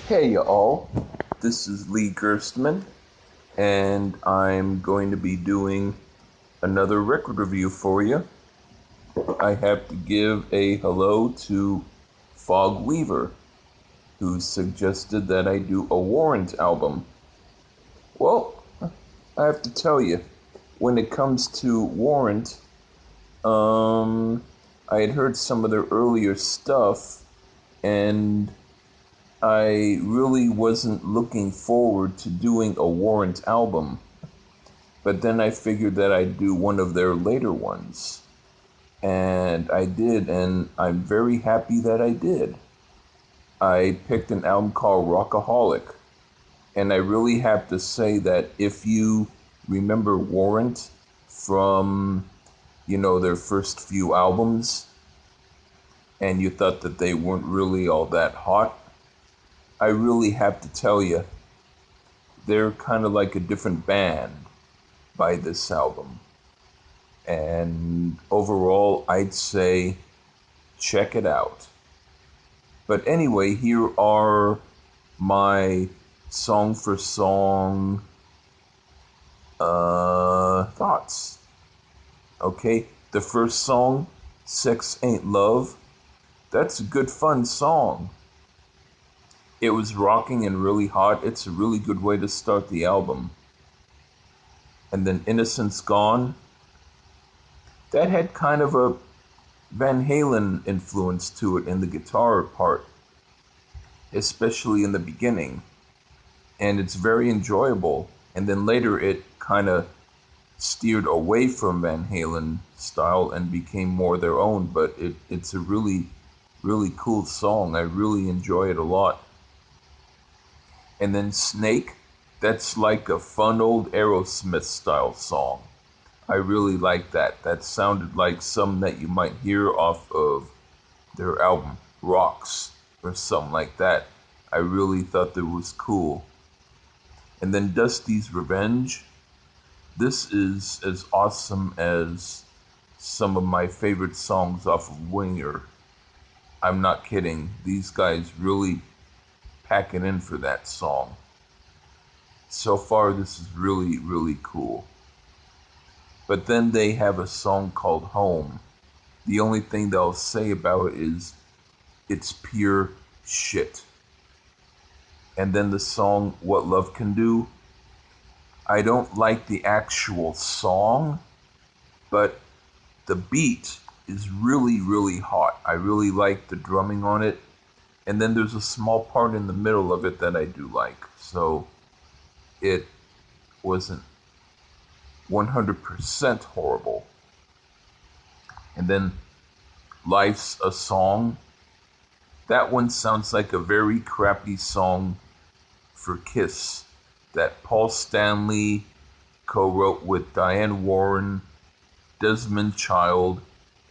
Hey y'all, this is Lee Gerstmann, and I'm going to be doing another record review for you. I have to give a hello to Fog Weaver, who suggested that I do a Warrant album. Well, I have to tell you, when it comes to Warrant, I had heard some of their earlier stuff, and I really wasn't looking forward to doing a Warrant album, but then I figured that I'd do one of their later ones. And I did, and I'm very happy that I did. I picked an album called Rockaholic, and I really have to say that if you remember Warrant from, their first few albums, and you thought that they weren't really all that hot, I really have to tell you, they're kind of like a different band by this album. And overall, I'd say check it out. But anyway, here are my song for song thoughts. Okay, the first song, Sex Ain't Love, that's a good fun song. It was rocking and really hot. It's a really good way to start the album. And then Innocence Gone, that had kind of a Van Halen influence to it in the guitar part, especially in the beginning. And it's very enjoyable. And then later it kind of steered away from Van Halen style and became more their own. But it's a really, really cool song. I really enjoy it a lot. And then Snake, that's like a fun old Aerosmith style song. I really like that. That sounded like some that you might hear off of their album Rocks or something like that. I really thought that was cool. And then Dusty's Revenge. This is as awesome as some of my favorite songs off of Winger. I'm not kidding. These guys really pack it in for that song. So far, this is really, really cool. But then they have a song called Home. The only thing they'll say about it is it's pure shit. And then the song What Love Can Do. I don't like the actual song, but the beat is really, really hot. I really like the drumming on it. And then there's a small part in the middle of it that I do like. So it wasn't 100% horrible. And then Life's a Song. That one sounds like a very crappy song for Kiss that Paul Stanley co-wrote with Diane Warren, Desmond Child,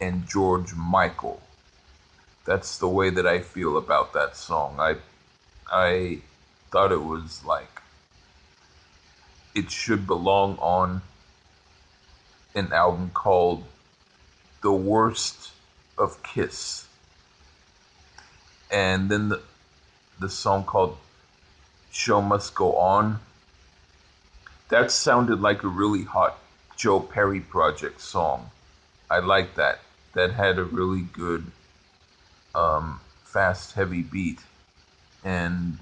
and George Michael. That's the way that I feel about that song. I thought it was like it should belong on an album called The Worst of Kiss. And then the song called Show Must Go On. That sounded like a really hot Joe Perry Project song. I like that. That had a really good fast, heavy beat. And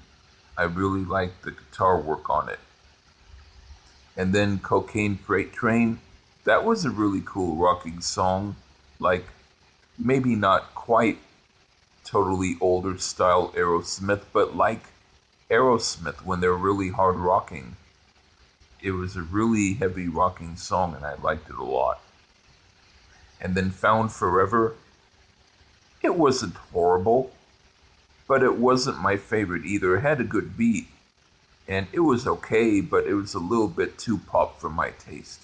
I really liked the guitar work on it. And then Cocaine Freight Train. That was a really cool rocking song. Like, maybe not quite totally older style Aerosmith, but like Aerosmith when they're really hard rocking. It was a really heavy rocking song and I liked it a lot. And then Found Forever. It wasn't horrible, but it wasn't my favorite either. It had a good beat and it was okay, but it was a little bit too pop for my taste.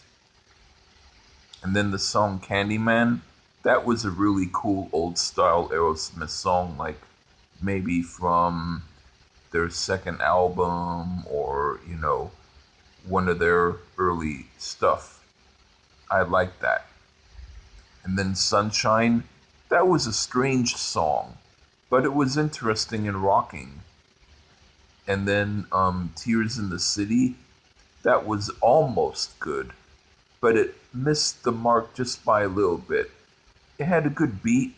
And then the song Candyman. That was a really cool old style Aerosmith song, like maybe from their second album or, one of their early stuff. I like that. And then Sunshine, that was a strange song, but it was interesting and rocking. And then Tears in the City, that was almost good, but it missed the mark just by a little bit. It had a good beat,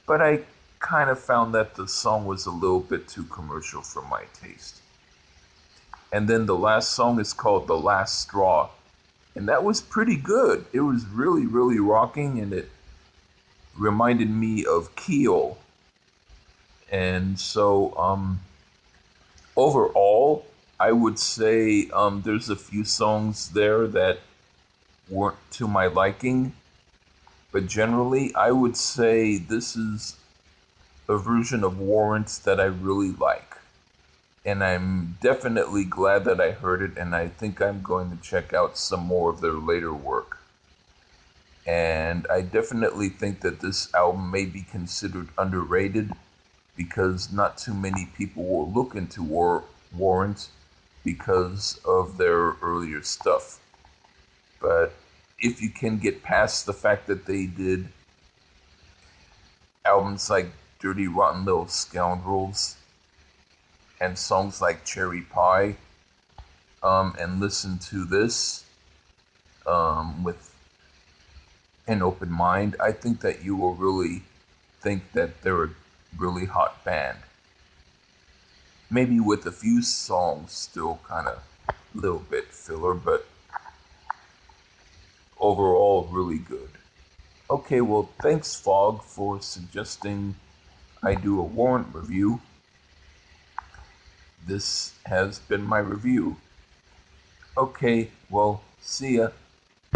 but I kind of found that the song was a little bit too commercial for my taste. And then the last song is called The Last Straw, and that was pretty good. It was really, really rocking, and it reminded me of Keel. And so, overall, I would say there's a few songs there that weren't to my liking, but generally, I would say this is a version of Warrant that I really like. And I'm definitely glad that I heard it, and I think I'm going to check out some more of their later work. And I definitely think that this album may be considered underrated because not too many people will look into Warrant because of their earlier stuff. But if you can get past the fact that they did albums like Dirty Rotten Little Scoundrels and songs like Cherry Pie, and listen to this with an open mind, I think that you will really think that they're a really hot band. Maybe with a few songs still kind of a little bit filler, but overall really good. Okay, well, thanks Fog for suggesting I do a Warrant review. This has been my review. Okay, well, see ya.